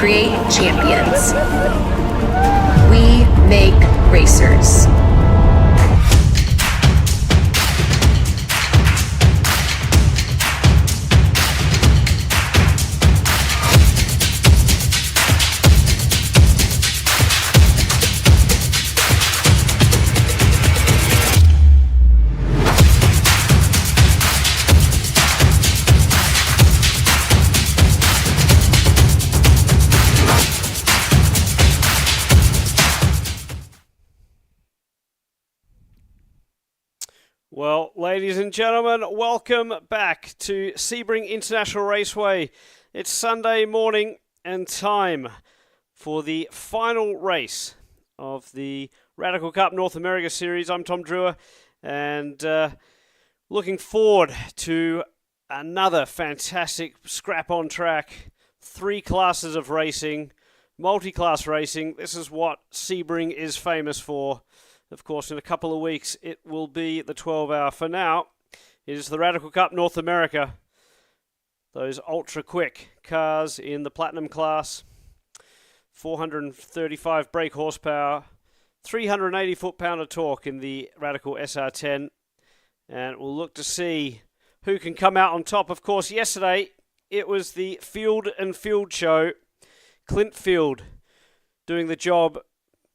create champions. We make racers. Well, ladies and gentlemen, welcome back to Sebring International Raceway. It's Sunday morning and time for the final race of the Radical Cup North America Series. I'm Tom Drewer, and looking forward to another fantastic scrap on track. 3 classes of racing, multi-class racing. This is what Sebring is famous for. Of course, in a couple of weeks, it will be the 12-hour. For now, it is the Radical Cup North America. Those ultra-quick cars in the Platinum class. 435 brake horsepower. 380 foot-pound of torque in the Radical SR10. And we'll look to see who can come out on top. Of course, yesterday, it was the Field and Field show. Clint Field doing the job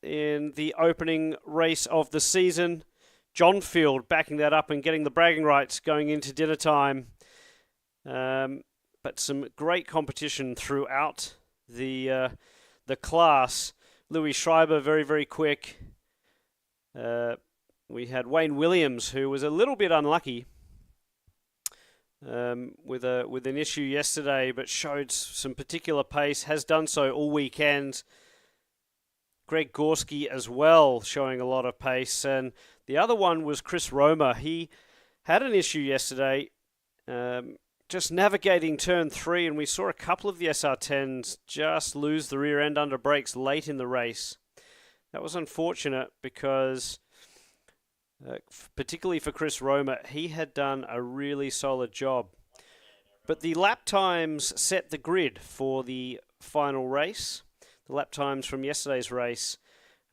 in the opening race of the season. John Field backing that up and getting the bragging rights going into dinner time. But some great competition throughout the class. Louis Schreiber very, very quick. We had Wayne Williams, who was a little bit unlucky with an issue yesterday, but showed some particular pace, has done so all weekend. Greg Gorski as well, showing a lot of pace. And the other one was Chris Romer. He had an issue yesterday, just navigating turn 3, and we saw a couple of the SR10s just lose the rear end under brakes late in the race. That was unfortunate because, particularly for Chris Romer, he had done a really solid job. But the lap times set the grid for the final race. The lap times from yesterday's race,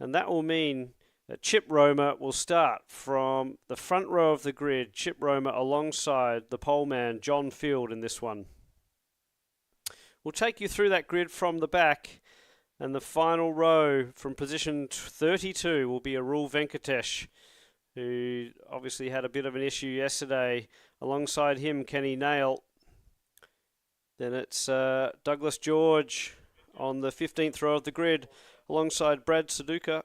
and that will mean that Chip Romer will start from the front row of the grid. Chip Romer alongside the poleman John Field in this one. We'll take you through that grid from the back, and the final row from position 32 will be Arul Venkatesh, who obviously had a bit of an issue yesterday. Alongside him, Kenny Nail. Then it's Douglas George on the 15th row of the grid, alongside Brad Suduka.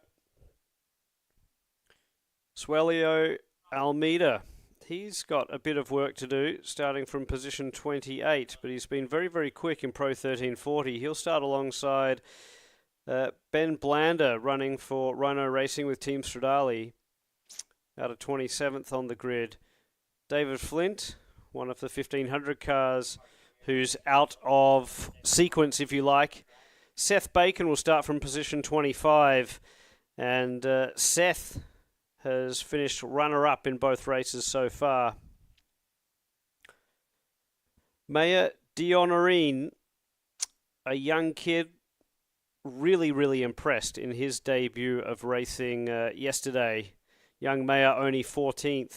Suelio Almeida. He's got a bit of work to do, starting from position 28, but he's been very, very quick in Pro 1340. He'll start alongside Ben Blander, running for Rhino Racing with Team Stradale, out of 27th on the grid. David Flint, one of the 1500 cars, who's out of sequence, if you like. Seth Bacon will start from position 25, and Seth has finished runner-up in both races so far. Maya Dionorine, a young kid, really, really impressed in his debut of racing yesterday. Young Maya, only 14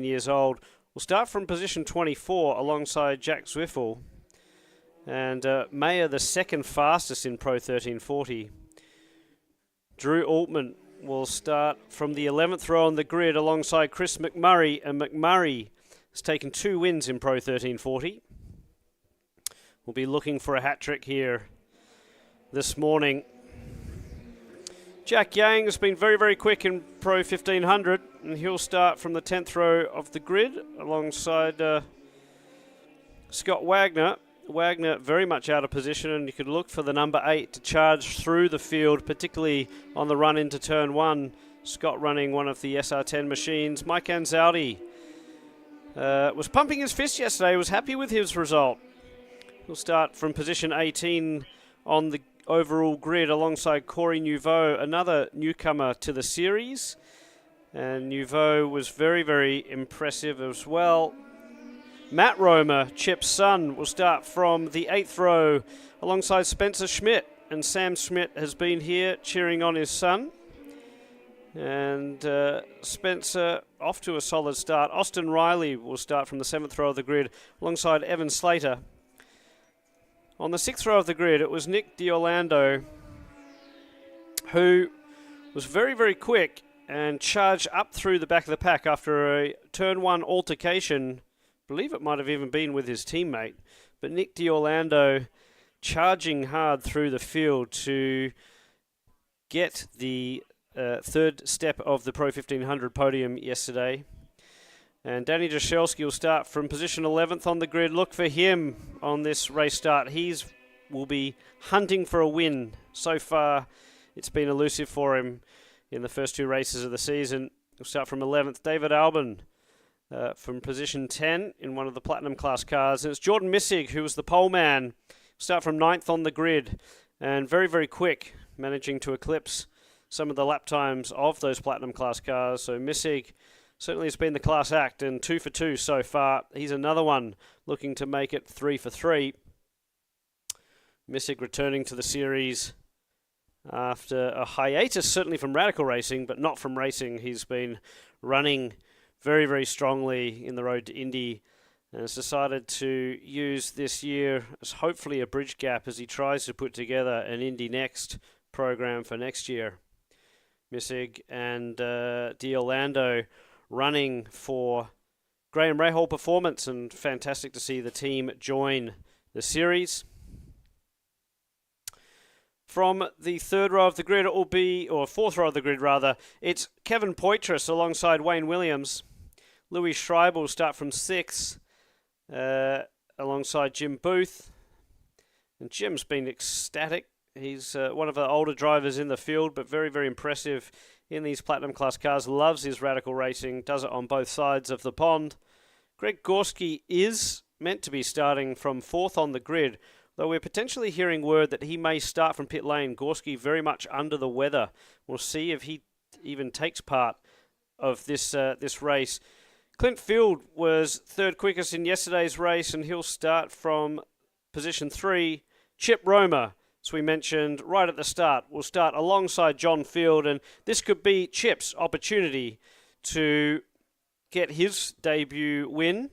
years old, will start from position 24 alongside Jack Zwiffel. And Mayer, the second fastest in Pro 1340. Drew Altman will start from the 11th row on the grid alongside Chris McMurray. And McMurray has taken 2 wins in Pro 1340. We'll be looking for a hat-trick here this morning. Jack Yang has been very, very quick in Pro 1500. And he'll start from the 10th row of the grid alongside Scott Wagner. Wagner very much out of position, and you could look for the number 8 to charge through the field, particularly on the run into turn 1. Scott running one of the SR10 machines. Mike Anzaldi was pumping his fist yesterday, was happy with his result. He'll start from position 18 on the overall grid alongside Corey Nouveau, another newcomer to the series. And Nouveau was very, very impressive as well. Matt Romer, Chip's son, will start from the 8th row alongside Spencer Schmidt. And Sam Schmidt has been here cheering on his son. And Spencer off to a solid start. Austin Riley will start from the 7th row of the grid alongside Evan Slater. On the 6th row of the grid, it was Nick D'Orlando who was very, very quick and charged up through the back of the pack after a turn 1 altercation. I believe it might have even been with his teammate. But Nick D'Orlando charging hard through the field to get the third step of the Pro 1500 podium yesterday. And Danny Jashelski will start from position 11th on the grid. Look for him on this race start. Will be hunting for a win. So far, it's been elusive for him in the first 2 races of the season. He'll start from 11th. David Albin from position 10 in one of the Platinum class cars. And it's Jordan Missig, who was the pole man. He'll start from 9th on the grid. And very, very quick, managing to eclipse some of the lap times of those Platinum class cars. So Missig certainly has been the class act, and 2 for 2 so far. He's another one looking to make it 3 for 3. Missig returning to the series after a hiatus, certainly from Radical Racing, but not from racing. He's been running very, very strongly in the road to Indy, and has decided to use this year as hopefully a bridge gap as he tries to put together an Indy Next program for next year. Missig and D'Orlando running for Graham Rahal Performance, and fantastic to see the team join the series. From the 3rd row of the grid, it will be, or 4th row of the grid rather, it's Kevin Poitras alongside Wayne Williams. Louis Schreiber will start from 6th alongside Jim Booth. And Jim's been ecstatic. He's one of the older drivers in the field, but very, very impressive in these Platinum class cars. Loves his Radical Racing, does it on both sides of the pond. Greg Gorski is meant to be starting from 4th on the grid, though we're potentially hearing word that he may start from pit lane. Gorski very much under the weather. We'll see if he even takes part of this race. Clint Field was 3rd quickest in yesterday's race, and he'll start from position 3. Chip Romer, as we mentioned right at the start, will start alongside John Field, and this could be Chip's opportunity to get his debut win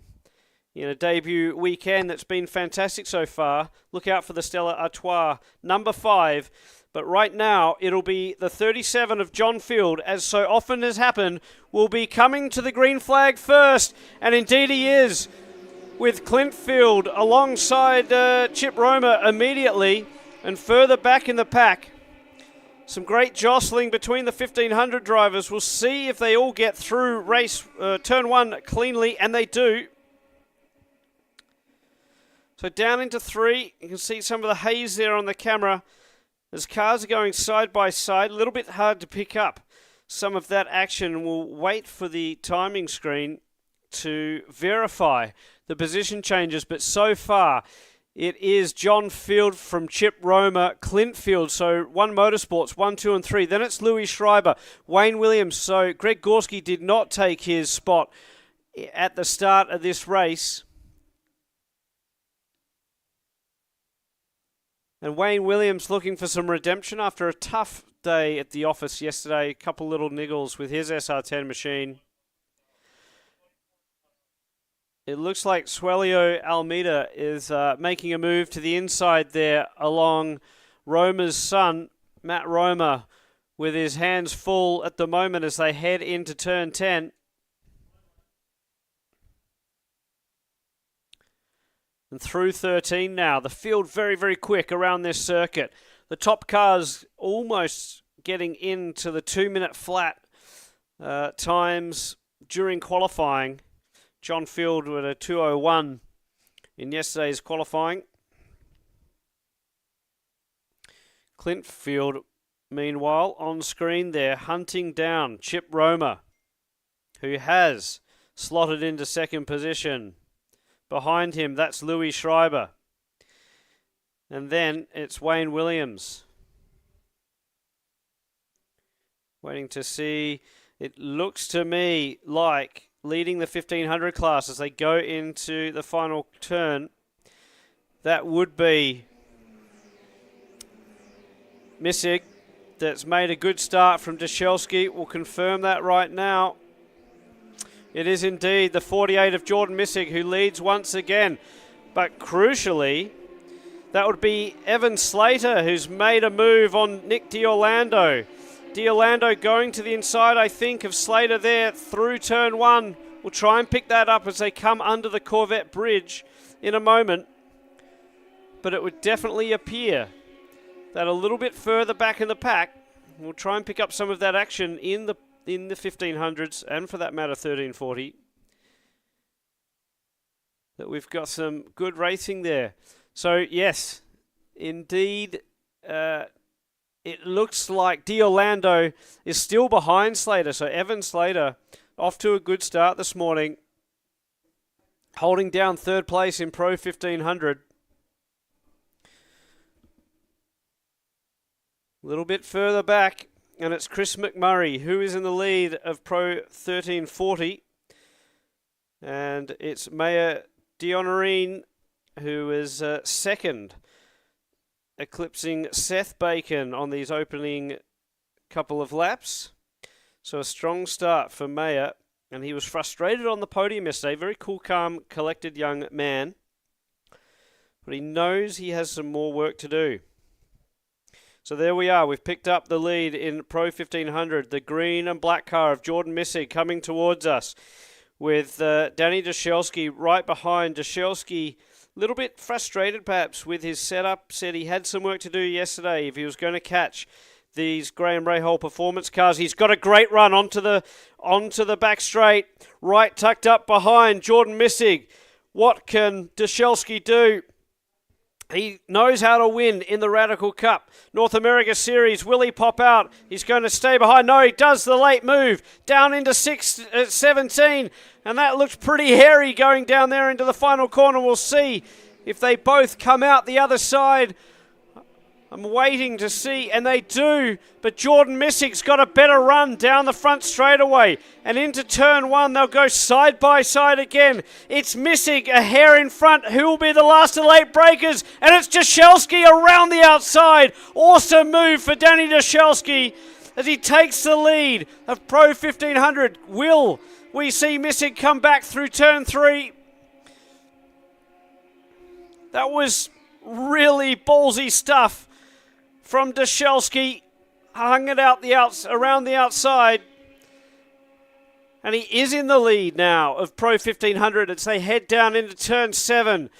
in a debut weekend that's been fantastic so far. Look out for the Stella Artois, number 5. But right now, it'll be the 37 of John Field, as so often has happened, will be coming to the green flag first. And indeed he is, with Clint Field alongside Chip Romer immediately, and further back in the pack. Some great jostling between the 1500 drivers. We'll see if they all get through race turn 1 cleanly, and they do. So down into 3, you can see some of the haze there on the camera as cars are going side by side. A little bit hard to pick up some of that action. We'll wait for the timing screen to verify the position changes, but so far it is John Field from Chip Romer, Clint Field, so One Motorsports, 1, 2 and 3. Then it's Louis Schreiber, Wayne Williams, so Greg Gorski did not take his spot at the start of this race. And Wayne Williams looking for some redemption after a tough day at the office yesterday. A couple little niggles with his SR10 machine. It looks like Suelio Almeida is making a move to the inside there along Romer's son, Matt Romer, with his hands full at the moment as they head into turn 10. And through 13 now. The field very, very quick around this circuit. The top cars almost getting into the 2-minute flat times during qualifying. John Field with a 2:01 in yesterday's qualifying. Clint Field, meanwhile, on screen there, hunting down Chip Romer, who has slotted into 2nd position. Behind him, that's Louis Schreiber. And then it's Wayne Williams. Waiting to see. It looks to me like leading the 1500 class as they go into the final turn. That would be Missig. That's made a good start from Dushelski. We'll confirm that right now. It is indeed the 48 of Jordan Missig who leads once again. But crucially, that would be Evan Slater who's made a move on Nick D'Orlando. D'Orlando going to the inside, I think, of Slater there through turn one. We'll try and pick that up as they come under the Corvette bridge in a moment. But it would definitely appear that a little bit further back in the pack, we'll try and pick up some of that action in the 1500s and for that matter 1340. That we've got some good racing there. So yes, indeed, it looks like D'Orlando is still behind Slater. So Evan Slater off to a good start this morning, holding down third place in Pro 1500. A little bit further back, and it's Chris McMurray who is in the lead of Pro 1340. And it's Maya Dionorine who is second, eclipsing Seth Bacon on these opening couple of laps. So a strong start for Maya, and he was frustrated on the podium yesterday. Very cool, calm, collected young man. But he knows he has some more work to do. So there we are. We've picked up the lead in Pro 1500. The green and black car of Jordan Missig coming towards us with Danny Dushelski right behind. Dushelski a little bit frustrated perhaps with his setup. Said he had some work to do yesterday if he was going to catch these Graham Rahal performance cars. He's got a great run onto the back straight. Right tucked up behind Jordan Missig. What can Dushelski do? He knows how to win in the Radical Cup. North America Series, will he pop out? He's going to stay behind. No, he does the late move down into 17. And that looks pretty hairy going down there into the final corner. We'll see if they both come out the other side. I'm waiting to see, and they do. But Jordan Missig's got a better run down the front straightaway. And into turn one, they'll go side by side again. It's Missig, a hair in front. Who will be the last of the late breakers? And it's Dushelski around the outside. Awesome move for Danny Dushelski as he takes the lead of Pro 1500. Will we see Missig come back through turn three? That was really ballsy stuff from Dushelski. Hung it out around the outside. And he is in the lead now of Pro 1500 as they head down into turn 7.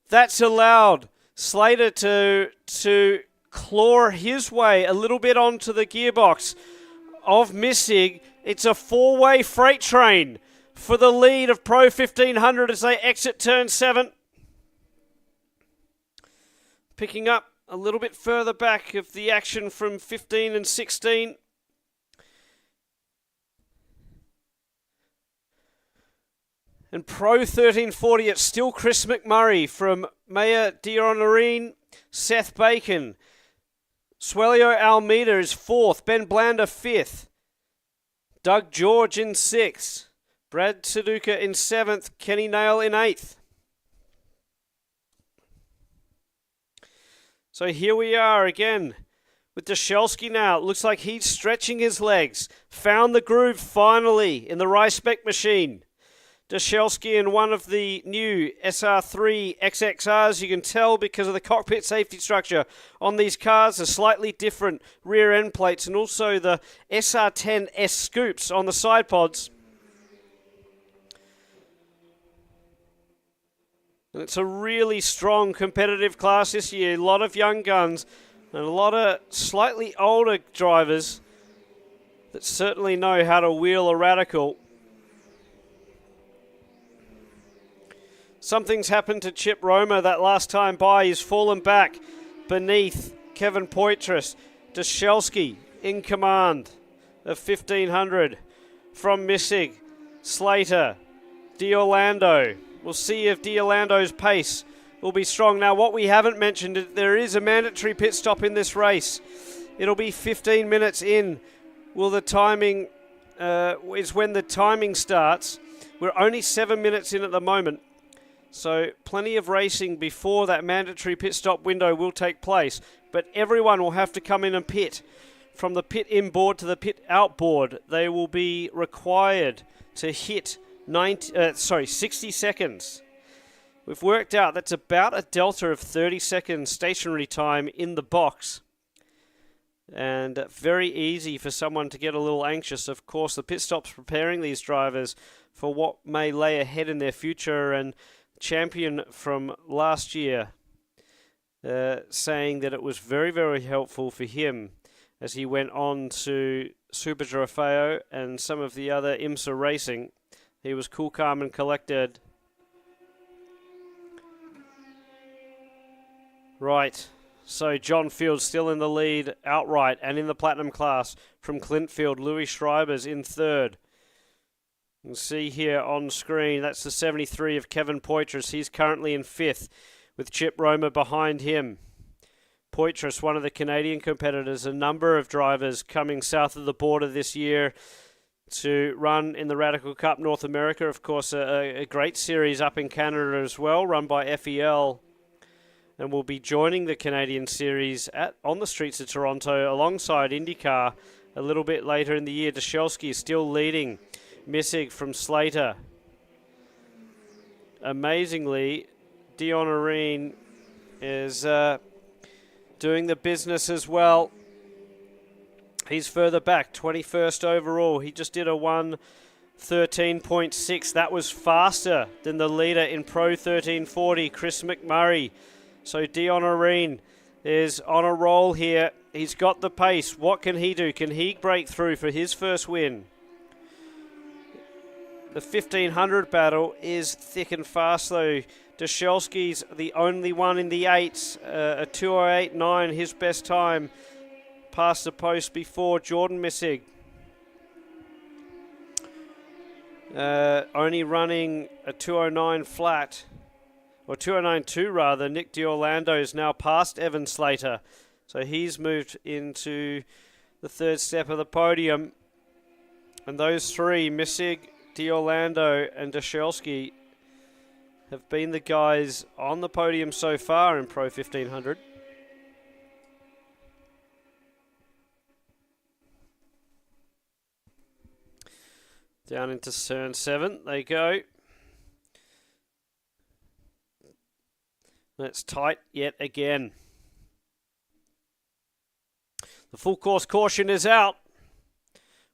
That's allowed Slater to claw his way a little bit onto the gearbox of Missig. It's a four-way freight train for the lead of Pro 1500 as they exit turn 7. Picking up a little bit further back of the action from 15 and 16. And Pro 1340, it's still Chris McMurray from Maya Dionorine, Seth Bacon. Swelio Almeida is 4th, Ben Blander 5th. Doug George in 6th. Brad Suduka in 7th, Kenny Nail in 8th. So here we are again with Dushelski now. It looks like he's stretching his legs. Found the groove finally in the Ryspec machine. Dushelski in one of the new SR3 XXRs. You can tell because of the cockpit safety structure on these cars. The slightly different rear end plates and also the SR10S scoops on the side pods. And it's a really strong competitive class this year. A lot of young guns and a lot of slightly older drivers that certainly know how to wheel a Radical. Something's happened to Chip Roma that last time by. He's fallen back beneath Kevin Poitras. Dushelski in command of 1500 from Missig. Slater, D'Orlando. We'll see if D'Orlando's pace will be strong. Now, what we haven't mentioned is there is a mandatory pit stop in this race. It'll be 15 minutes in. Will the timing is when the timing starts. We're only 7 minutes in at the moment, so plenty of racing before that mandatory pit stop window will take place. But everyone will have to come in and pit. From the pit inboard to the pit outboard, they will be required to hit 60 seconds. We've worked out that's about a delta of 30 seconds stationary time in the box. And very easy for someone to get a little anxious. Of course, the pit stop's preparing these drivers for what may lay ahead in their future. And champion from last year saying that it was very, very helpful for him as he went on to Super Trofeo and some of the other IMSA racing. He was cool, calm and collected. Right, so John Field still in the lead outright and in the Platinum class from Clintfield. Louis Schreiber's in third. You can see here on screen, that's the 73 of Kevin Poitras. He's currently in fifth with Chip Roma behind him. Poitras, one of the Canadian competitors, a number of drivers coming south of the border this year to run in the Radical Cup North America. Of course, a great series up in Canada as well, run by FEL. And will be joining the Canadian series on the streets of Toronto alongside IndyCar a little bit later in the year. Dushelski is still leading Missig from Slater. Amazingly, Dion Areen is doing the business as well. He's further back, 21st overall. He just did a 1:13.6. That was faster than the leader in Pro 1340, Chris McMurray. So Dion Areen is on a roll here. He's got the pace. What can he do? Can he break through for his first win? The 1500 battle is thick and fast though. Dushelski's the only one in the eights. A 2:08.9, his best time. Past the post before Jordan Missig. Only running a 2:09 flat. Or 2:09.2 rather. Nick DiOrlando is now past Evan Slater. So he's moved into the third step of the podium. And those three, Missig, DiOrlando and Dushelski, have been the guys on the podium so far in Pro 1500. Down into turn 7 they go. That's tight yet again. The full course caution is out.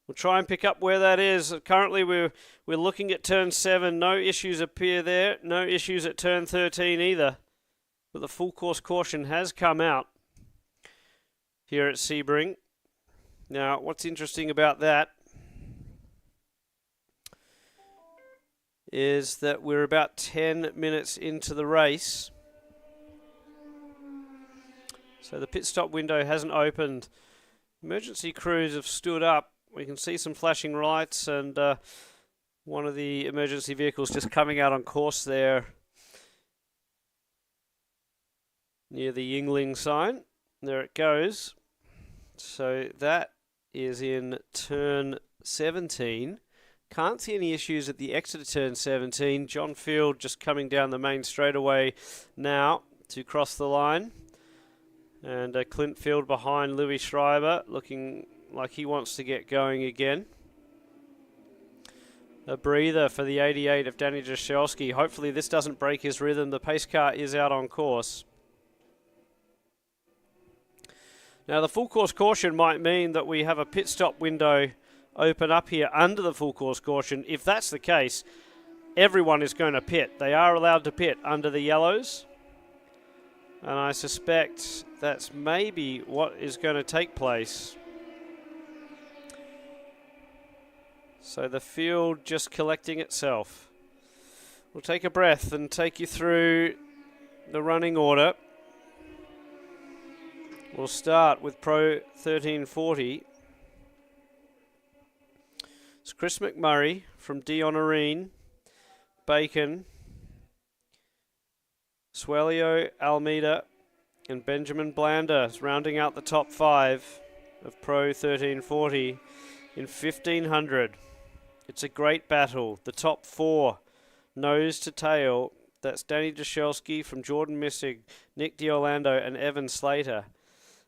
We'll try and pick up where that is. Currently we're looking at turn 7. No issues appear there. No issues at turn 13 either. But the full course caution has come out here at Sebring. Now what's interesting about that is that we're about 10 minutes into the race. So the pit stop window hasn't opened. Emergency crews have stood up. We can see some flashing lights and one of the emergency vehicles just coming out on course there near the Yingling sign. There it goes. So that is in turn 17. Can't see any issues at the exit of turn 17. John Field just coming down the main straightaway now to cross the line. And Clint Field behind Louis Schreiber, looking like he wants to get going again. A breather for the 88 of Danny Dushelski. Hopefully this doesn't break his rhythm. The pace car is out on course. Now the full course caution might mean that we have a pit stop window open up here under the full course caution. If that's the case, everyone is going to pit. They are allowed to pit under the yellows. And I suspect that's maybe what is going to take place. So the field just collecting itself. We'll take a breath and take you through the running order. We'll start with Pro 1340. It's Chris McMurray from Dion Areen, Bacon, Swelio, Almeida, and Benjamin Blander rounding out the top 5 of Pro 1340 in 1500. It's a great battle. The top four, nose to tail. That's Danny Jashelski from Jordan Missig, Nick D'Orlando, and Evan Slater.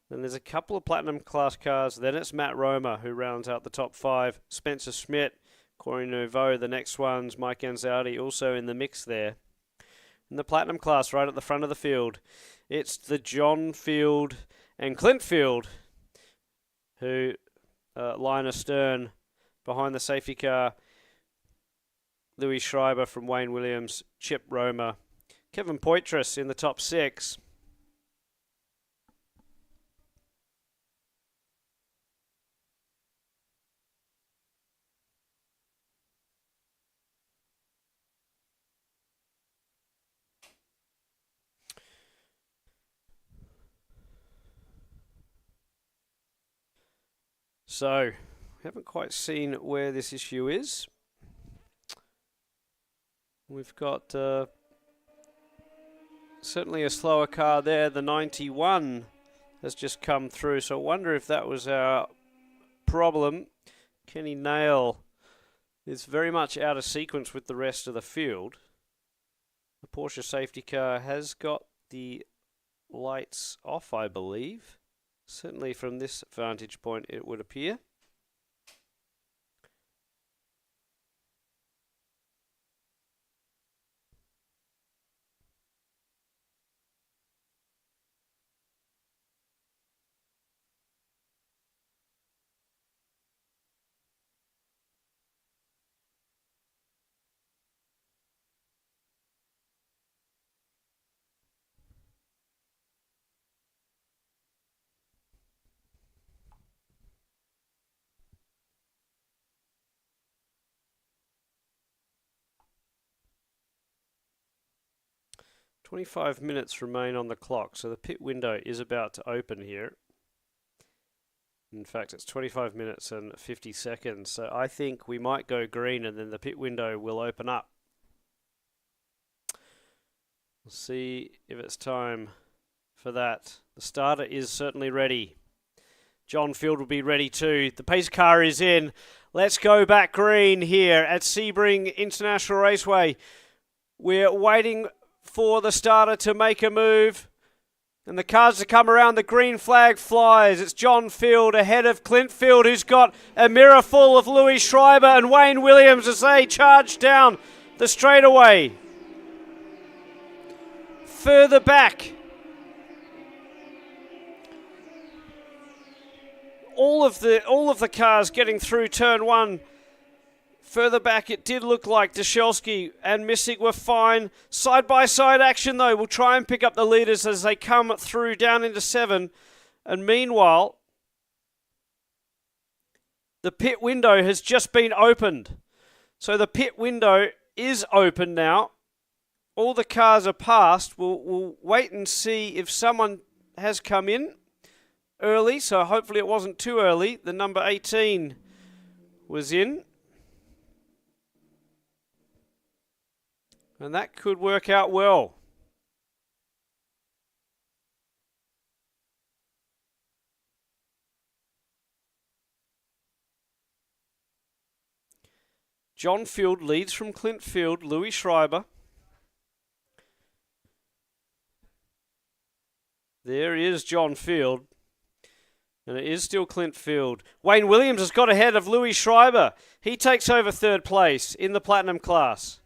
Then there's a couple of platinum class cars. Then it's Matt Roma who rounds out the top five. Spencer Schmidt, Corey Nouveau, the next one's Mike Anzaldi also in the mix there. In the platinum class, right at the front of the field, it's the John Field and Clint Field who line astern behind the safety car. Louis Schreiber from Wayne Williams, Chip Roma, Kevin Poitras in the top six. So, haven't quite seen where this issue is. We've got certainly a slower car there. The 91 has just come through, so I wonder if that was our problem. Kenny Nail is very much out of sequence with the rest of the field. The Porsche safety car has got the lights off, I believe. Certainly from this vantage point it would appear. "25 minutes remain on the clock, so the pit window is about to open here. In fact, it's 25 minutes and 50 seconds, so I think we might go green and then the pit window will open up. We'll see if it's time for that. The starter is certainly ready. John Field will be ready too. The pace car is in. Let's go back green here at Sebring International Raceway. We're waiting for the starter to make a move and the cars to come around. The green flag flies. It's John Field ahead of Clint Field, who's got a mirror full of Louis Schreiber and Wayne Williams as they charge down the straightaway. Further back, all of the cars getting through turn one. Further back, it did look like Dashelski and Missig were fine. Side-by-side action, though. We'll try and pick up the leaders as they come through down into 7. And meanwhile, the pit window has just been opened. So the pit window is open now. All the cars are passed. We'll wait and see if someone has come in early. So hopefully it wasn't too early. The number 18 was in. And that could work out well. John Field leads from Clint Field, Louis Schreiber. There is John Field. And it is still Clint Field. Wayne Williams has got ahead of Louis Schreiber. He takes over third place in the Platinum class.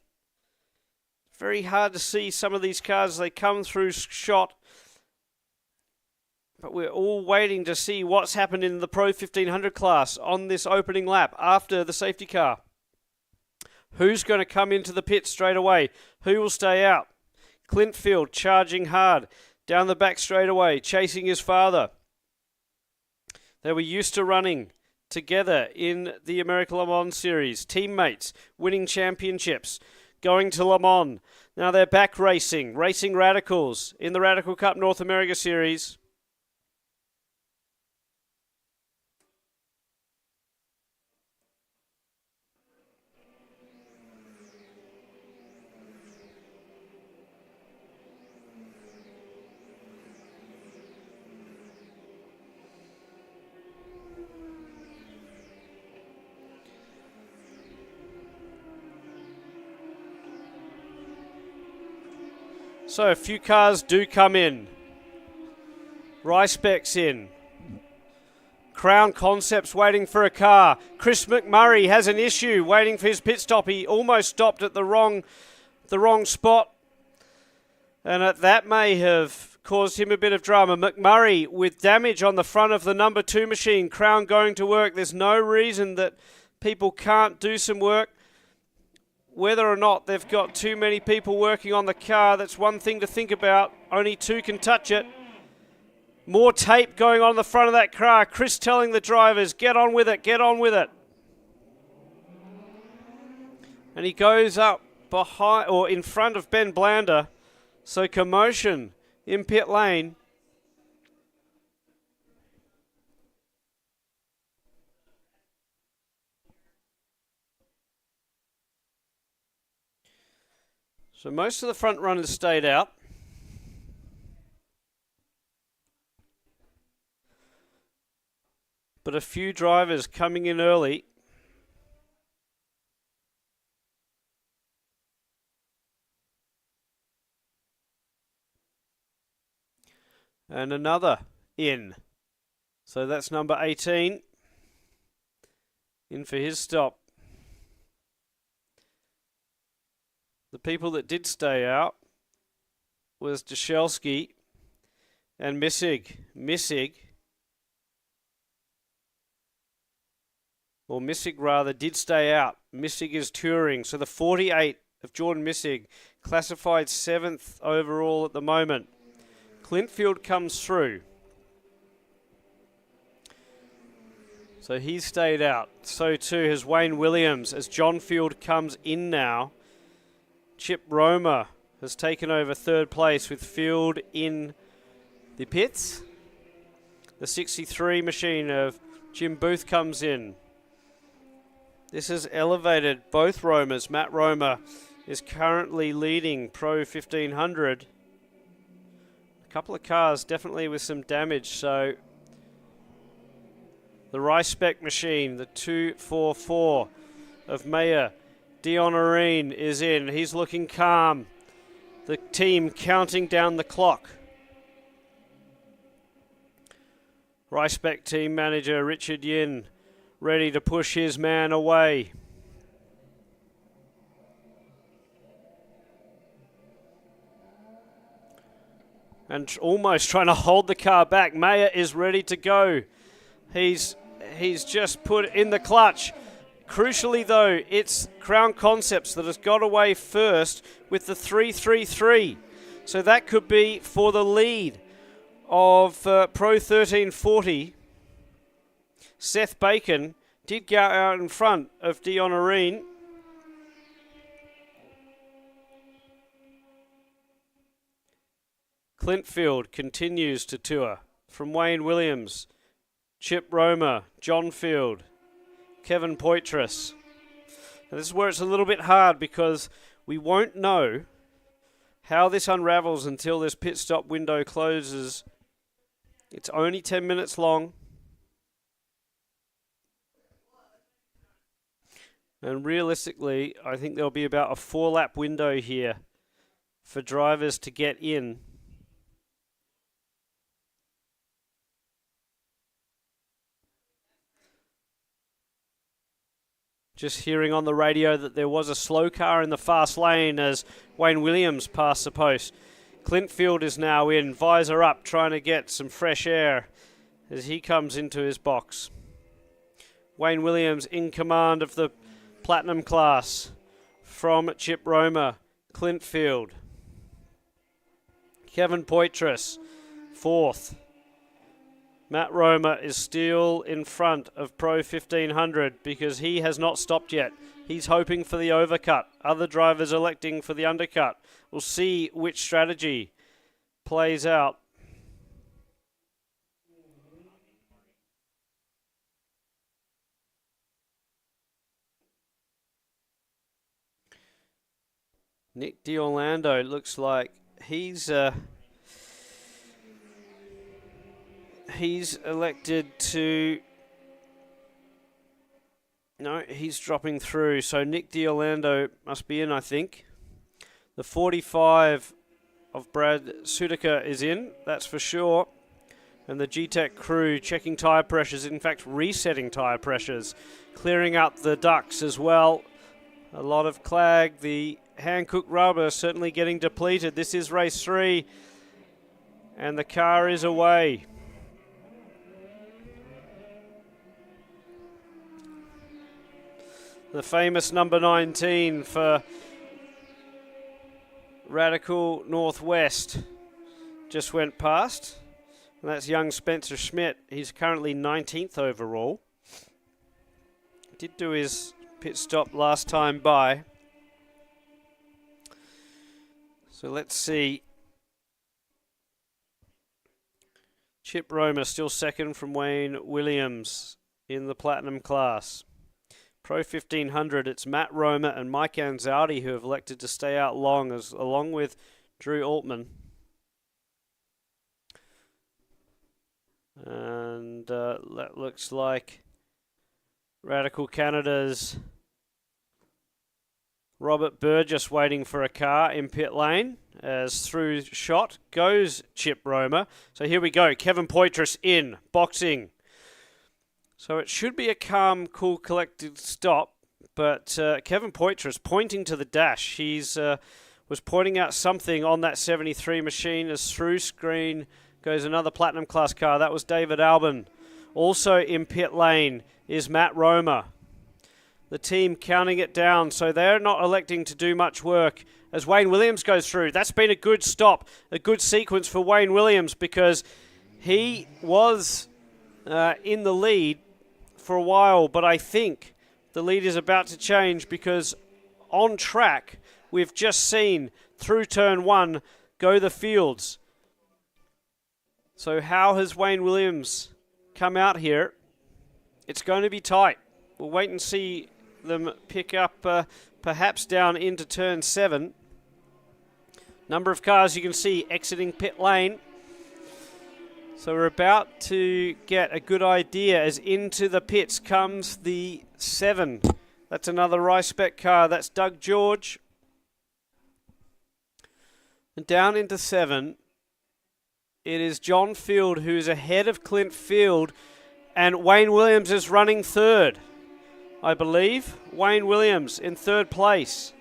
Very hard to see some of these cars as they come through shot. But we're all waiting to see what's happened in the Pro 1500 class on this opening lap after the safety car. Who's going to come into the pit straight away? Who will stay out? Clint Field charging hard down the back straight away, chasing his father. They were used to running together in the American Le Mans Series. Teammates, winning championships. Going to Le Mans. Now they're back racing Radicals in the Radical Cup North America Series. So a few cars do come in. Ricebeck's in. Crown Concepts waiting for a car. Chris McMurray has an issue waiting for his pit stop. He almost stopped at the wrong spot. And that may have caused him a bit of drama. McMurray with damage on the front of the number 2 machine. Crown going to work. There's no reason that people can't do some work. Whether or not they've got too many people working on the car, that's one thing to think about. Only 2 can touch it. More tape going on the front of that car. Chris telling the drivers, get on with it, get on with it. And he goes up behind or in front of Ben Blander. So commotion in pit lane. So most of the front runners stayed out. But a few drivers coming in early. And another in. So that's number 18. In for his stop. The people that did stay out was Dashelski and Missig. Missig did stay out. Missig is touring. So the 48 of Jordan Missig, classified 7th overall at the moment. Clintfield comes through. So he's stayed out. So too has Wayne Williams as John Field comes in now. Chip Roma has taken over 3rd place with Field in the pits. The 63 machine of Jim Booth comes in. This has elevated both Romas. Matt Roma is currently leading Pro 1500. A couple of cars definitely with some damage, so the Ricebeck machine, the 244 of Mayer, Dion Areen is in. He's looking calm. The team counting down the clock. Ricebeck team manager Richard Yin ready to push his man away. And almost trying to hold the car back. Mayer is ready to go. He's just put in the clutch. Crucially, though, it's Crown Concepts that has got away first with the 333. So that could be for the lead of Pro 1340. Seth Bacon did go out in front of Dion Areen. Clintfield continues to tour from Wayne Williams, Chip Roma, John Field, Kevin Poitras. Now this is where it's a little bit hard because we won't know how this unravels until this pit stop window closes. It's only 10 minutes long. And realistically, I think there'll be about a 4-lap window here for drivers to get in. Just hearing on the radio that there was a slow car in the fast lane as Wayne Williams passed the post. Clintfield is now in, visor up, trying to get some fresh air as he comes into his box. Wayne Williams in command of the Platinum class from Chip Roma, Clintfield. Kevin Poitras, 4th. Matt Roma is still in front of Pro 1500 because he has not stopped yet. He's hoping for the overcut. Other drivers electing for the undercut. We'll see which strategy plays out. Nick D'Orlando looks like he's elected to... No, he's dropping through. So Nick D'Orlando must be in, I think. The 45 of Brad Sudica is in, that's for sure. And the G-Tech crew checking tyre pressures, in fact resetting tyre pressures, clearing up the ducts as well. A lot of clag, the hand-cooked rubber certainly getting depleted. This is race 3 and the car is away. The famous number 19 for Radical Northwest just went past. And that's young Spencer Schmidt. He's currently 19th overall. Did do his pit stop last time by. So let's see. Chip Romer still second from Wayne Williams in the Platinum class. Pro 1500, it's Matt Romer and Mike Anzaldi who have elected to stay out long, along with Drew Altman. And that looks like Radical Canada's Robert Burgess waiting for a car in pit lane. As through shot goes Chip Romer. So here we go, Kevin Poitras in, boxing. So it should be a calm, cool, collected stop, but Kevin Poitras pointing to the dash. He's was pointing out something on that 73 machine as through screen goes another Platinum class car. That was David Albin. Also in pit lane is Matt Romer. The team counting it down, so they're not electing to do much work as Wayne Williams goes through. That's been a good stop, a good sequence for Wayne Williams because he was in the lead for a while, but I think the lead is about to change because on track we've just seen through turn 1 go the Fields. So how has Wayne Williams come out here? It's going to be tight. We'll wait and see them pick up perhaps down into turn 7. Number of cars you can see exiting pit lane. So we're about to get a good idea as into the pits comes the 7. That's another Rice-Spec car. That's Doug George. And down into 7, it is John Field who's ahead of Clint Field. And Wayne Williams is running third, I believe. Wayne Williams in third place.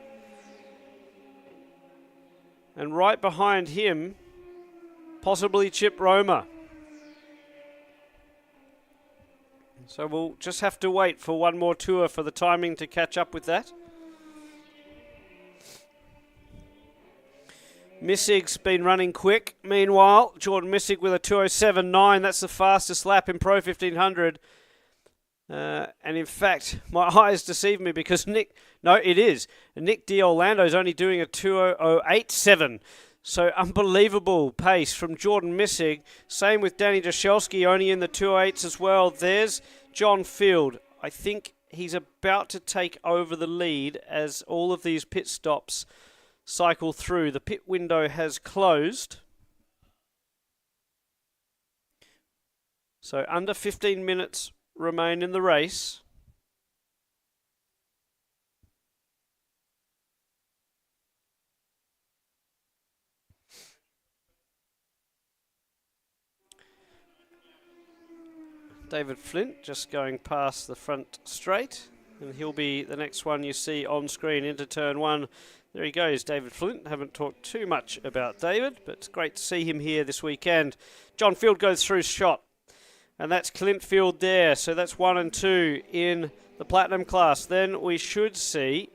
And right behind him, possibly Chip Romer. So we'll just have to wait for one more tour for the timing to catch up with that. Missig's been running quick. Meanwhile, Jordan Missig with a 2:07.9. That's the fastest lap in Pro 1500. And in fact, my eyes deceive me because Nick D'Orlando's only doing a 2:08.7. So unbelievable pace from Jordan Missig. Same with Danny Jashelski, only in the 2:08s as well. There's John Field. I think he's about to take over the lead as all of these pit stops cycle through. The pit window has closed. So under 15 minutes remain in the race. David Flint just going past the front straight, and he'll be the next one you see on screen into turn 1. There he goes, David Flint. Haven't talked too much about David, but it's great to see him here this weekend. John Field goes through shot, and that's Clint Field there. So that's 1 and 2 in the Platinum class. Then we should see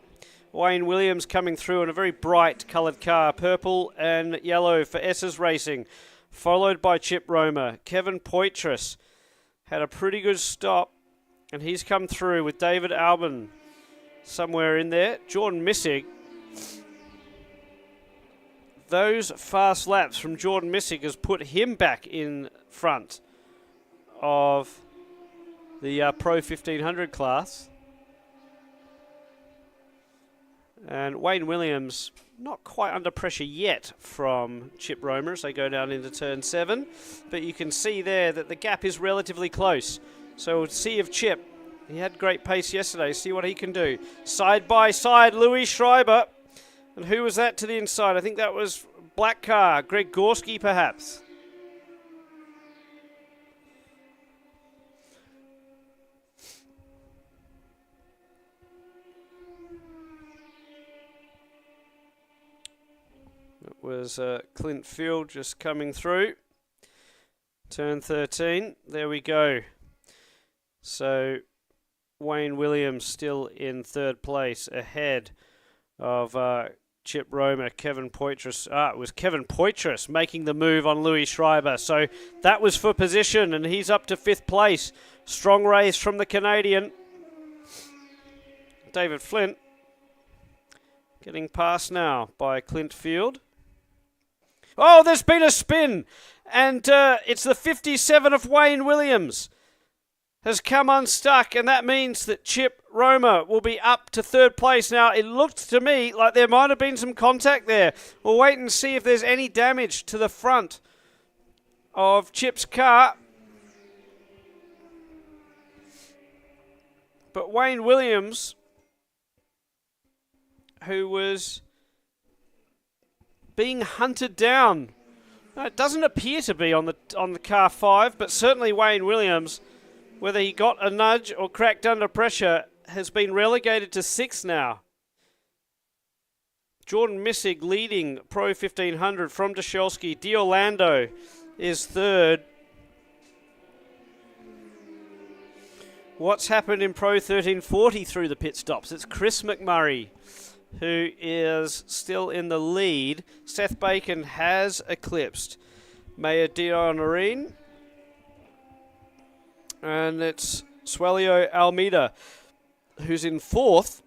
Wayne Williams coming through in a very bright coloured car, purple and yellow for S's Racing, followed by Chip Romer. Kevin Poitras had a pretty good stop, and he's come through with David Albin somewhere in there. Jordan Missig. Those fast laps from Jordan Missig has put him back in front of the Pro 1500 class. And Wayne Williams not quite under pressure yet from Chip Romer as they go down into turn 7. But you can see there that the gap is relatively close. So we'll see if Chip, he had great pace yesterday, see what he can do. Side by side, Louis Schreiber. And who was that to the inside? I think that was black car, Greg Gorski perhaps. It was Clint Field just coming through. Turn 13. There we go. So Wayne Williams still in third place ahead of Chip Roma, Kevin Poitras. It was Kevin Poitras making the move on Louis Schreiber. So that was for position, and he's up to fifth place. Strong race from the Canadian. David Flint getting passed now by Clint Field. Oh, there's been a spin, and it's the 57 of Wayne Williams has come unstuck, and that means that Chip Roma will be up to third place. Now, it looked to me like there might have been some contact there. We'll wait and see if there's any damage to the front of Chip's car. But Wayne Williams, who was being hunted down, it doesn't appear to be on the car 5, but certainly Wayne Williams, whether he got a nudge or cracked under pressure, has been relegated to 6th now. Jordan Missig leading Pro 1500 from Dushelski. D'Orlando is 3rd. What's happened in Pro 1340 through the pit stops? It's Chris McMurray who is still in the lead. Seth Bacon has eclipsed Maya Dionorine. And it's Swelio Almeida who's in 4th.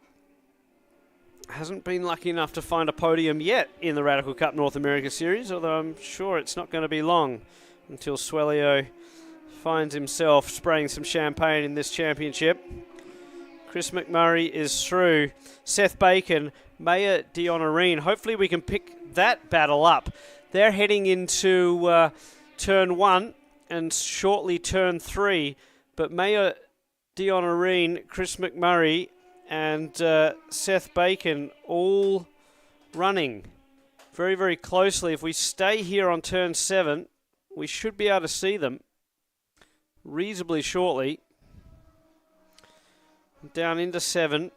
Hasn't been lucky enough to find a podium yet in the Radical Cup North America Series, although I'm sure it's not going to be long until Swelio finds himself spraying some champagne in this championship. Chris McMurray is through. Seth Bacon, Maya Dionorine. Hopefully we can pick that battle up. They're heading into turn 1 and shortly turn 3. But Maya Dionorine, Chris McMurray, and Seth Bacon all running very, very closely. If we stay here on turn 7, we should be able to see them reasonably shortly. Down into 7.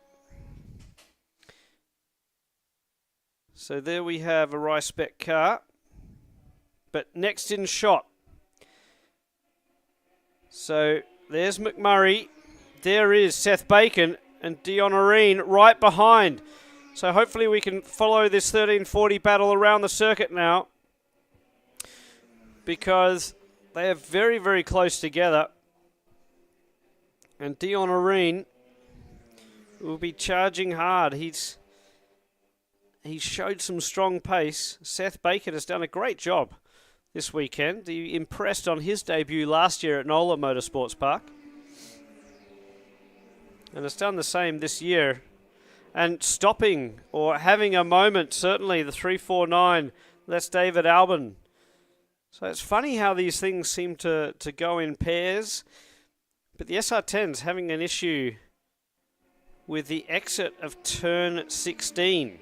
So there we have a Rice Beck car. But next in shot. So there's McMurray. There is Seth Bacon and Dionorine right behind. So hopefully we can follow this 1340 battle around the circuit now, because they are very, very close together. And Dionorine will be charging hard. He's showed some strong pace. Seth Bacon has done a great job this weekend. He impressed on his debut last year at Nola Motorsports Park, and has done the same this year. And stopping or having a moment, certainly the 349, that's David Albon. So it's funny how these things seem to go in pairs. But the SR10's having an issue with the exit of turn 16.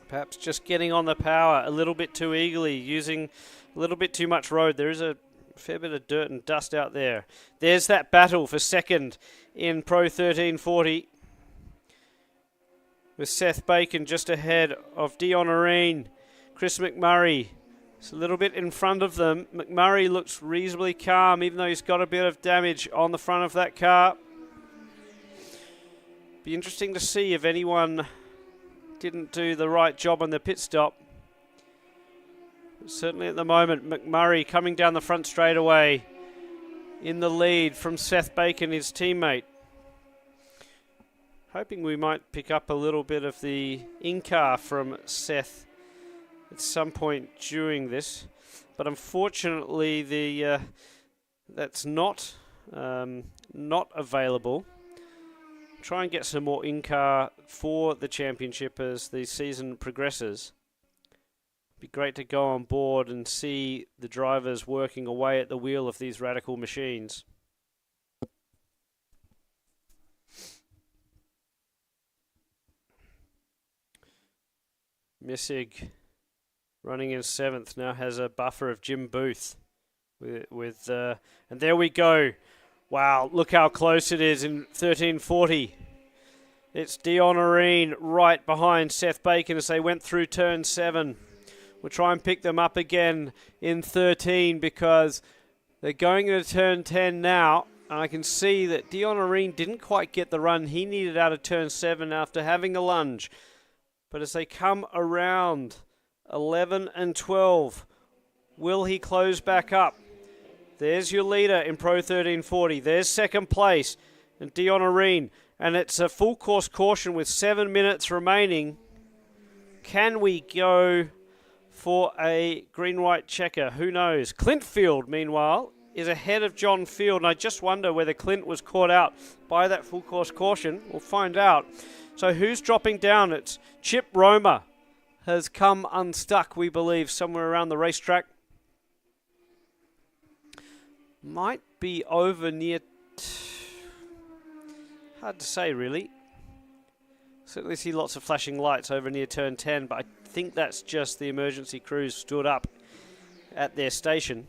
Perhaps just getting on the power a little bit too eagerly, using a little bit too much road. There is a fair bit of dirt and dust out there. There's that battle for second in Pro 1340, with Seth Bacon just ahead of Dionorine. Chris McMurray is a little bit in front of them. McMurray looks reasonably calm, even though he's got a bit of damage on the front of that car. Be interesting to see if anyone didn't do the right job on the pit stop. But certainly at the moment, McMurray coming down the front straightaway in the lead from Seth Bacon, his teammate. Hoping we might pick up a little bit of the in-car from Seth at some point during this, but unfortunately that's not available. Try and get some more in-car for the championship as the season progresses. Be great to go on board and see the drivers working away at the wheel of these Radical machines. Missig running in 7th, now has a buffer of Jim Booth. And there we go. Wow, look how close it is in 1340. It's Dion Areen right behind Seth Bacon as they went through turn 7. We'll try and pick them up again in 13 because they're going into turn 10 now. And I can see that Dion Areen didn't quite get the run he needed out of turn 7 after having a lunge. But as they come around 11 and 12, will he close back up? There's your leader in Pro 1340. There's second place, and Dion Areen. And it's a full course caution with 7 minutes remaining. Can we go for a green-white checker? Who knows? Clint Field, meanwhile, is ahead of John Field. And I just wonder whether Clint was caught out by that full course caution. We'll find out. So who's dropping down? It's Chip Roma has come unstuck, we believe, somewhere around the racetrack. Might be over near... hard to say, really. Certainly see lots of flashing lights over near turn 10, but I think that's just the emergency crews stood up at their station.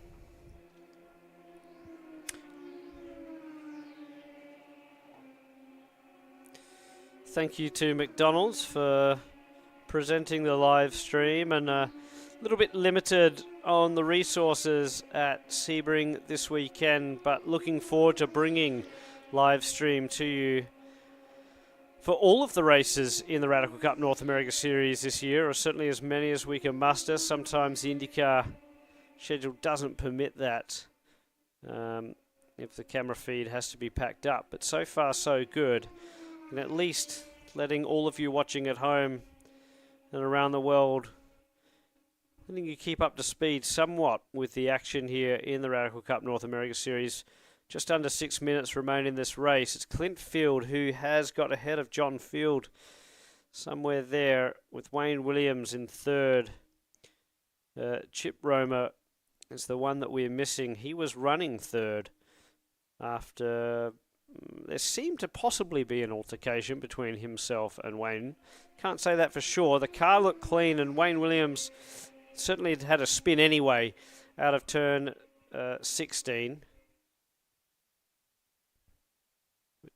Thank you to McDonald's for presenting the live stream, and a little bit limited on the resources at Sebring this weekend, but looking forward to bringing live stream to you for all of the races in the Radical Cup North America Series this year, or certainly as many as we can muster. Sometimes the IndyCar schedule doesn't permit that if the camera feed has to be packed up, but so far so good, and at least letting all of you watching at home and around the world, letting you keep up to speed somewhat with the action here in the Radical Cup North America Series. Just under 6 minutes remain in this race. It's Clint Field who has got ahead of John Field somewhere there, with Wayne Williams in 3rd. Chip Roma is the one that we're missing. He was running 3rd after there seemed to possibly be an altercation between himself and Wayne. Can't say that for sure. The car looked clean, and Wayne Williams certainly had a spin anyway out of turn 16.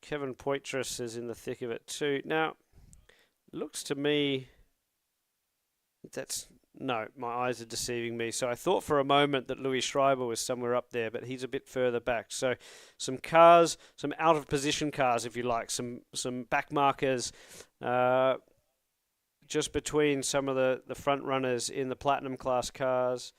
Kevin Poitras is in the thick of it too. Now, looks to me that's... No, my eyes are deceiving me. So I thought for a moment that Louis Schreiber was somewhere up there, but he's a bit further back. So some cars, some out-of-position cars, if you like, some back markers just between some of the front runners in the Platinum class cars.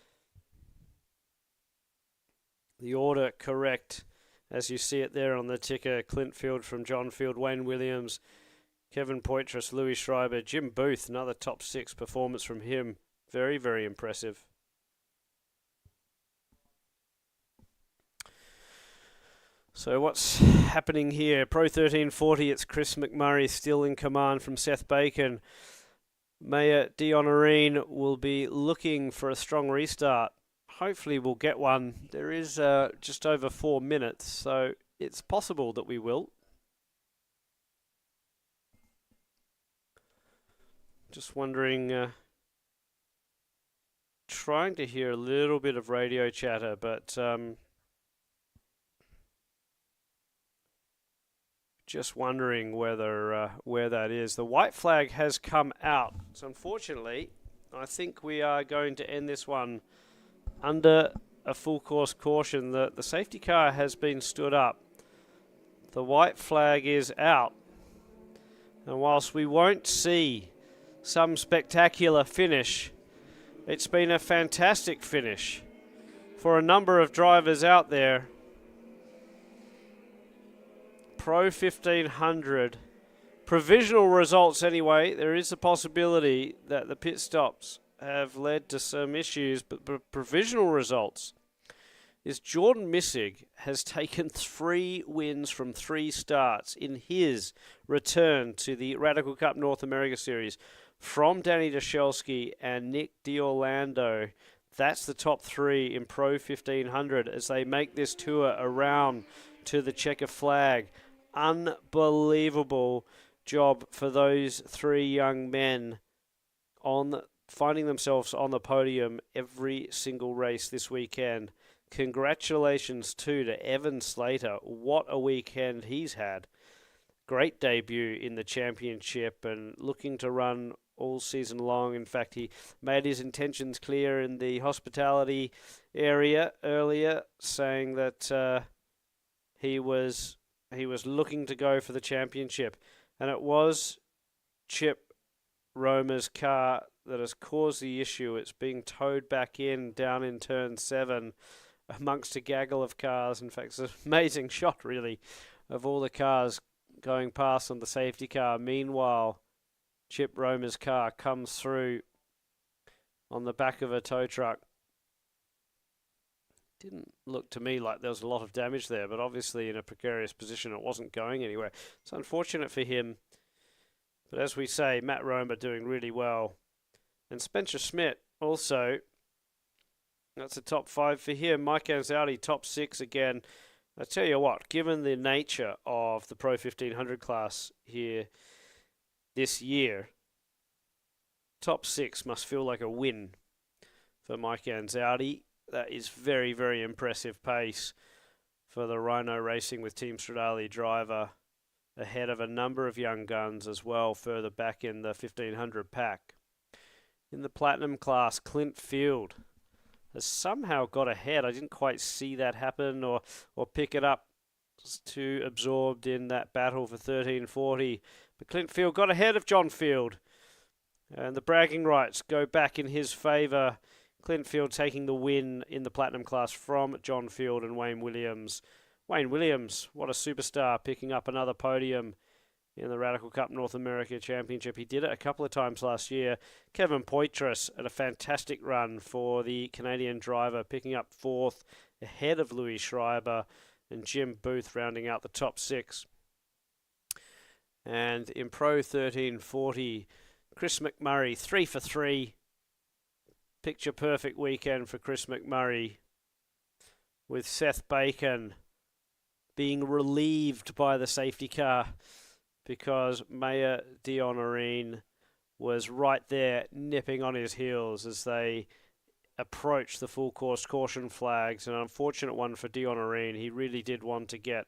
The order correct, as you see it there on the ticker. Clint Field from John Field, Wayne Williams, Kevin Poitras, Louis Schreiber, Jim Booth, another top 6 performance from him. Very, very impressive. So what's happening here? Pro 1340, it's Chris McMurray still in command from Seth Bacon. Mayor Dion Areen will be looking for a strong restart. Hopefully we'll get one. There is just over 4 minutes, so it's possible that we will. Just wondering... trying to hear a little bit of radio chatter, but just wondering whether where that is. The white flag has come out, so unfortunately I think we are going to end this one under a full course caution. The safety car has been stood up. The white flag is out, and whilst we won't see some spectacular finish, it's been a fantastic finish for a number of drivers out there. Pro 1500. Provisional results anyway. There is a possibility that the pit stops have led to some issues, but provisional results is Jordan Missig has taken 3 wins from 3 starts in his return to the Radical Cup North America Series from Danny Dashelski and Nick D'Orlando. That's the top 3 in Pro 1500 as they make this tour around to the checker flag. Unbelievable job for those 3 young men on finding themselves on the podium every single race this weekend. Congratulations to Evan Slater. What a weekend he's had. Great debut in the championship and looking to run all season long. In fact, he made his intentions clear in the hospitality area earlier, saying that he was looking to go for the championship. And it was Chip Romer's car that has caused the issue. It's being towed back down in turn 7 amongst a gaggle of cars. In fact, it's an amazing shot, really, of all the cars going past on the safety car. Meanwhile, Chip Romer's car comes through on the back of a tow truck. Didn't look to me like there was a lot of damage there, but obviously in a precarious position, it wasn't going anywhere. It's unfortunate for him. But as we say, Matt Romer doing really well. And Spencer Schmidt also, that's a top 5 for him. Mike Anzaldi, top 6 again. I tell you what, given the nature of the Pro 1500 class here this year, top 6 must feel like a win for Mike Anzaldi. That is very, very impressive pace for the Rhino Racing with Team Stradale driver, ahead of a number of young guns as well further back in the 1500 pack. In the Platinum class, Clint Field has somehow got ahead. I didn't quite see that happen or pick it up. Just too absorbed in that battle for 1340. But Clint Field got ahead of John Field. And the bragging rights go back in his favour. Clint Field taking the win in the Platinum class from John Field and Wayne Williams. Wayne Williams, what a superstar, picking up another podium in the Radical Cup North America Championship. He did it a couple of times last year. Kevin Poitras had a fantastic run for the Canadian driver, picking up 4th ahead of Louis Schreiber and Jim Booth rounding out the top 6. And in Pro 1340, Chris McMurray, 3 for 3. Picture perfect weekend for Chris McMurray, with Seth Bacon being relieved by the safety car because Mayor Dion Areen was right there nipping on his heels as they approached the full course caution flags. An unfortunate one for Dion Areen. He really did want to get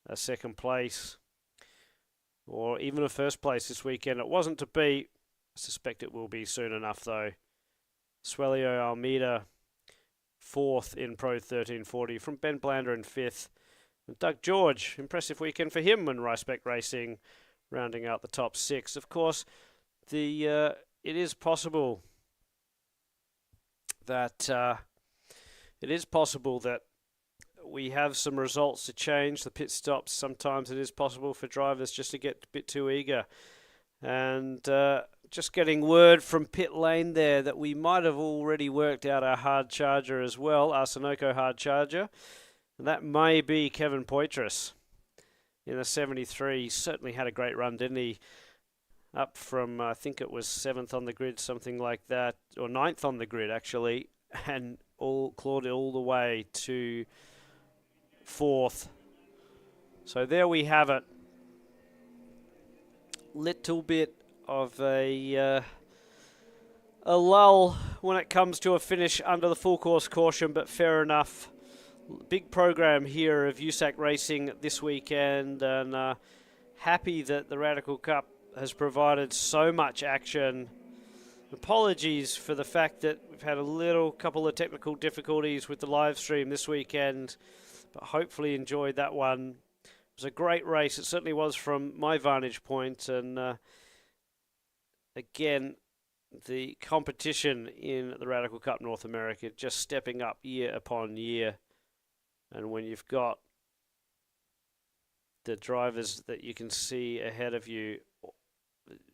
a second place or even a first place this weekend. It wasn't to be. I suspect it will be soon enough though. Swelio Almeida, 4th in Pro 1340 from Ben Blander in 5th. And Doug George, impressive weekend for him when Ricebeck Racing rounding out the top 6. Of course, it is possible that we have some results to change. The pit stops, sometimes it is possible for drivers just to get a bit too eager. And just getting word from pit lane there that we might have already worked out our hard charger as well, our Sunoco hard charger. And that may be Kevin Poitras in the 73. He certainly had a great run, didn't he? Up from, I think it was 7th on the grid, something like that, or 9th on the grid actually, and clawed it all the way to 4th. So there we have it. Little bit of a lull when it comes to a finish under the full course caution, but fair enough. Big program here of USAC Racing this weekend, and happy that the Radical Cup has provided so much action. Apologies for the fact that we've had a couple of technical difficulties with the live stream this weekend, but hopefully enjoyed that one. It was a great race. It certainly was from my vantage point, and again, the competition in the Radical Cup North America just stepping up year upon year. And when you've got the drivers that you can see ahead of you,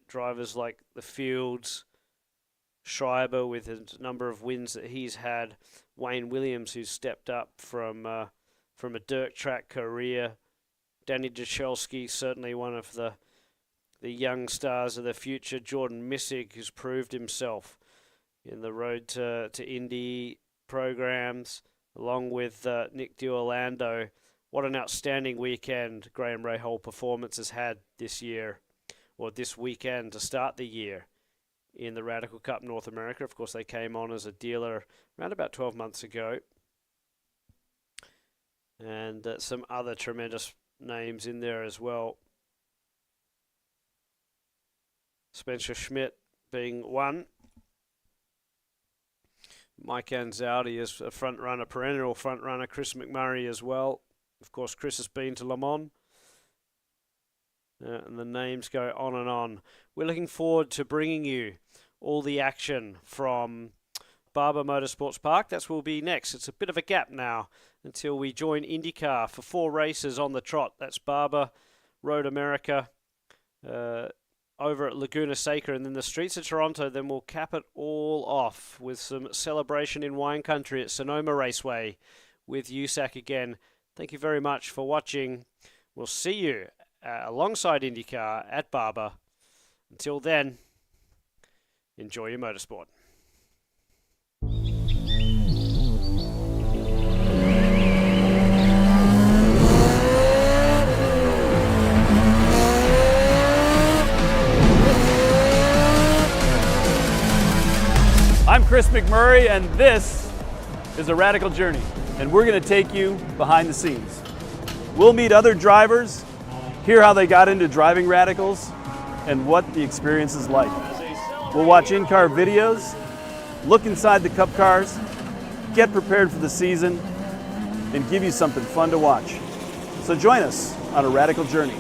drivers like the Fields, Schreiber with a number of wins that he's had, Wayne Williams who's stepped up from a dirt track career, Danny Jashelski, certainly one of the young stars of the future, Jordan Missig, who's proved himself in the Road to Indy programs, along with Nick D'Orlando. What an outstanding weekend Graham Rahal Performance has had this year, or this weekend to start the year. in the Radical Cup North America. Of course, they came on as a dealer around about 12 months ago. And some other tremendous names in there as well. Spencer Schmidt being one. Mike Anzaldi is a front runner, perennial front runner. Chris McMurray as well. Of course, Chris has been to Le Mans. And the names go on and on. We're looking forward to bringing you all the action from Barber Motorsports Park. That will be next. It's a bit of a gap now until we join IndyCar for 4 races on the trot. That's Barber, Road America, over at Laguna Seca, and then the streets of Toronto. Then we'll cap it all off with some celebration in wine country at Sonoma Raceway with USAC again. Thank you very much for watching. We'll see you alongside IndyCar at Barber. Until then, enjoy your motorsport. I'm Chris McMurray, and this is A Radical Journey, and we're going to take you behind the scenes. We'll meet other drivers, hear how they got into driving radicals, and what the experience is like. We'll watch in-car videos, look inside the Cup cars, get prepared for the season, and give you something fun to watch. So join us on A Radical Journey.